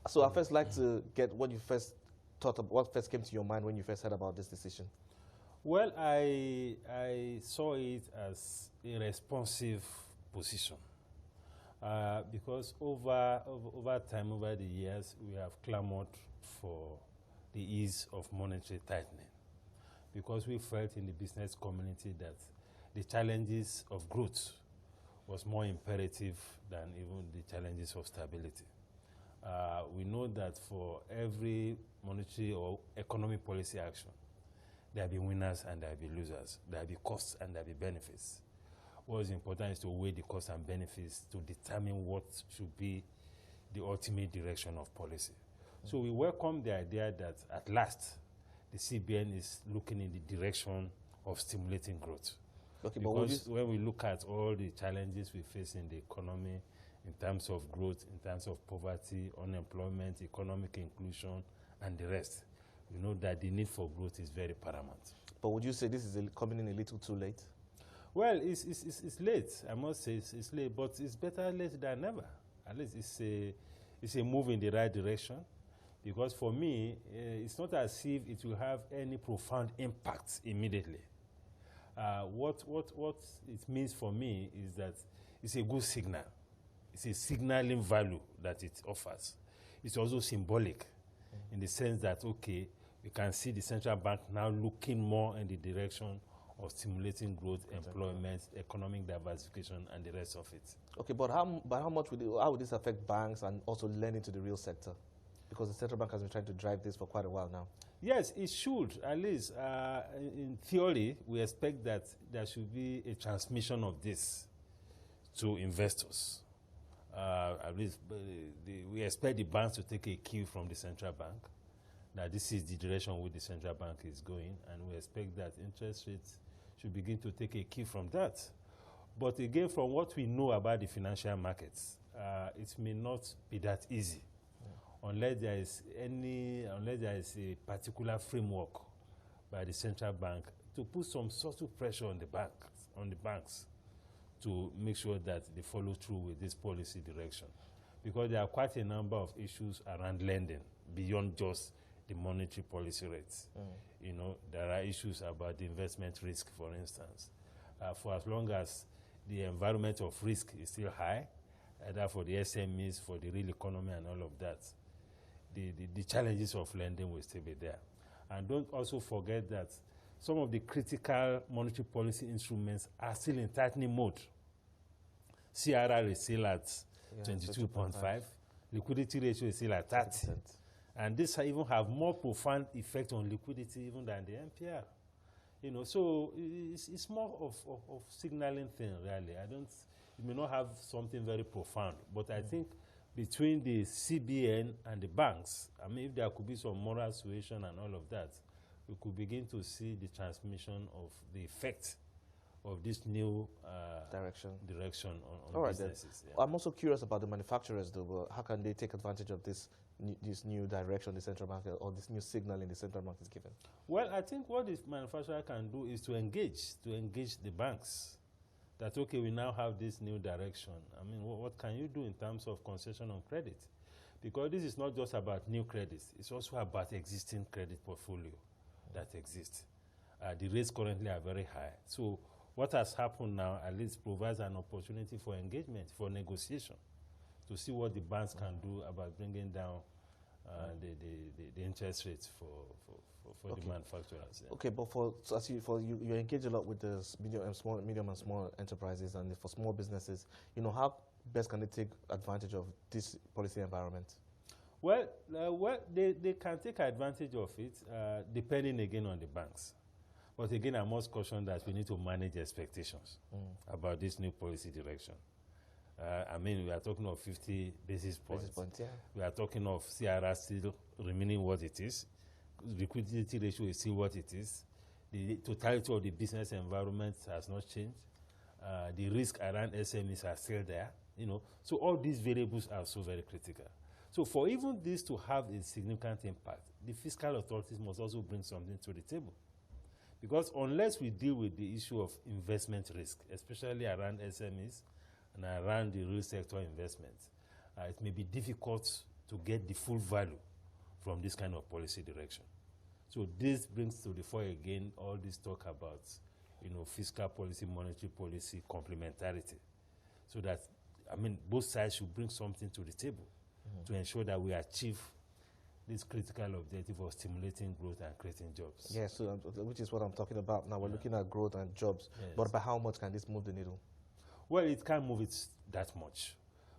So I first like to get what you first thought of, what first came to your mind when you first heard about this decision. Well, I saw it as a responsive position because over time, over the years, we have clamored for the ease of monetary tightening because we felt in the business community that the challenges of growth was more imperative than even the challenges of stability. We know that for every monetary or economic policy action, there will be winners and there will be losers. There will be costs and there will be benefits. What is important is to weigh the costs and benefits to determine what should be the ultimate direction of policy. So we welcome the idea that at last the CBN is looking in the direction of stimulating growth. Okay, because when we look at all the challenges we face in the economy, in terms of growth, in terms of poverty, unemployment, economic inclusion, and the rest, we know that the need for growth is very paramount. But would you say this is coming in a little too late? Well, it's late. I must say it's late, but it's better late than never. At least it's a move in the right direction. Because for me, it's not as if it will have any profound impact immediately. What it means for me is that it's a good signal. It's a signaling value that it offers. It's also symbolic in the sense that, okay, we can see the central bank now looking more in the direction of stimulating growth, employment, economic diversification, and the rest of it. Okay, but how much how would this affect banks and also lending to the real sector? Because the central bank has been trying to drive this for quite a while now. Yes, it should. At least in theory, we expect that there should be a transmission of this to investors. At least we expect the banks to take a cue from the central bank, that this is the direction which the central bank is going, and we expect that interest rates should begin to take a cue from that. But again, from what we know about the financial markets, it may not be that easy. Unless there is a particular framework by the central bank to put some sort of pressure on the banks to make sure that they follow through with this policy direction. Because there are quite a number of issues around lending beyond just the monetary policy rates. You know, there are issues about the investment risk, for instance. For as long as the environment of risk is still high, either for the SMEs, for the real economy and all of that, the challenges of lending will still be there. And don't also forget that some of the critical monetary policy instruments are still in tightening mode. CRR is still at 22.5. Liquidity ratio is still at 30%. And this even have more profound effect on liquidity even than the MPR. You know, so it's more of signaling thing, really. It may not have something very profound, but I think between the CBN and the banks, I mean, if there could be some moral suasion and all of that, we could begin to see the transmission of the effect of this new direction on businesses. Yeah. I'm also curious about the manufacturers, though. How can they take advantage of this new direction the central bank, or this new signal in the central bank is given? Well, I think what the manufacturer can do is to engage the banks. That, okay, we now have this new direction. I mean, what can you do in terms of concession on credit? Because this is not just about new credits. It's also about existing credit portfolio that exists. The rates currently are very high. So what has happened now at least provides an opportunity for engagement, for negotiation, to see what the banks can do about bringing down the interest rates for the manufacturers. Yeah. Okay, but you engage a lot with the medium and small enterprises, and for small businesses, you know, how best can they take advantage of this policy environment? Well, they can take advantage of it, depending again on the banks. But again, I must caution that we need to manage expectations about this new policy direction. I mean, we are talking of 50 basis points. We are talking of CRR still remaining what it is. Liquidity ratio is still what it is. The totality of the business environment has not changed. The risk around SMEs are still there. You know, so all these variables are so very critical. So for even this to have a significant impact, the fiscal authorities must also bring something to the table. Because unless we deal with the issue of investment risk, especially around SMEs and around the real sector investments, it may be difficult to get the full value from this kind of policy direction. So this brings to the fore again all this talk about, fiscal policy, monetary policy, complementarity, so that, both sides should bring something to the table to ensure that we achieve this critical objective of stimulating growth and creating jobs. Yes, so, which is what I'm talking about now. We're looking at growth and jobs, Yes. but by how much can this move the needle? Well, it can't move it that much.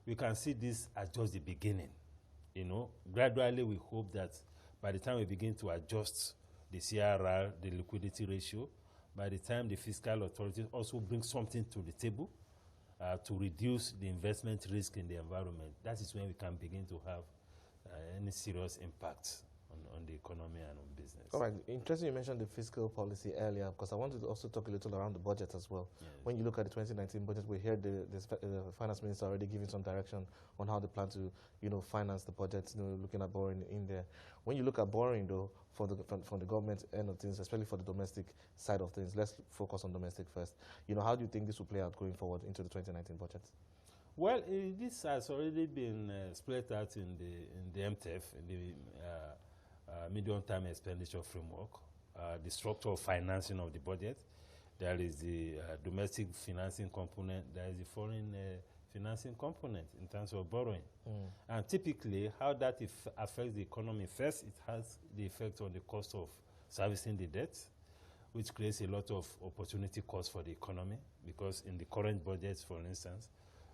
We can see this as just the beginning. Gradually we hope that by the time we begin to adjust the CRR, the liquidity ratio, by the time the fiscal authorities also bring something to the table to reduce the investment risk in the environment, that is when we can begin to have any serious impact on the economy and on business. All right, interesting you mentioned the fiscal policy earlier, because I wanted to also talk a little around the budget as well. Yes. When you look at the 2019 budget, we hear the finance minister already giving some direction on how they plan to, finance the budget, looking at borrowing in there. When you look at borrowing, though, from the government end of things, especially for the domestic side of things, let's focus on domestic first. How do you think this will play out going forward into the 2019 budget? Well, this has already been split out in the MTF, in the medium-term expenditure framework, the structure of financing of the budget. There is the domestic financing component, there is the foreign financing component in terms of borrowing. And typically, how that affects the economy, first, it has the effect on the cost of servicing the debt, which creates a lot of opportunity costs for the economy, because in the current budgets, for instance,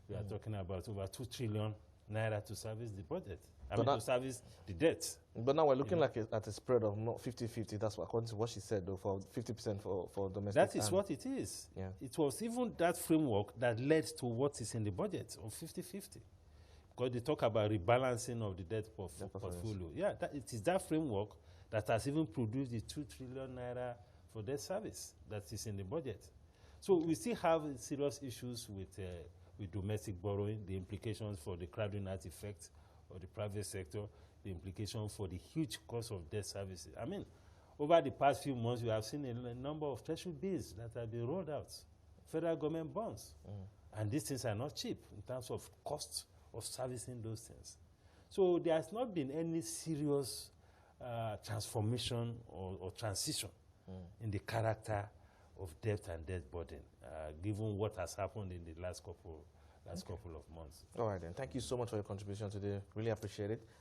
we are talking about over 2 trillion naira to service the budget. To service the debt. But now we're looking at a spread of not 50-50. That's according to what she said, though, for 50% for domestic. That is what it is. Yeah. It was even that framework that led to what is in the budget of 50-50. Because they talk about rebalancing of the debt portfolio. Yeah, it is that framework that has even produced the 2 trillion naira for debt service that is in the budget. So we still have serious issues with domestic borrowing, the implications for the crowding out effect of the private sector, the implication for the huge cost of debt services. Over the past few months, we have seen a number of treasury bills that have been rolled out, federal government bonds. And these things are not cheap in terms of cost of servicing those things. So there has not been any serious transformation or transition in the character of debt and debt burden, given what has happened in the last couple of months. All right, then. Thank you so much for your contribution today. Really appreciate it.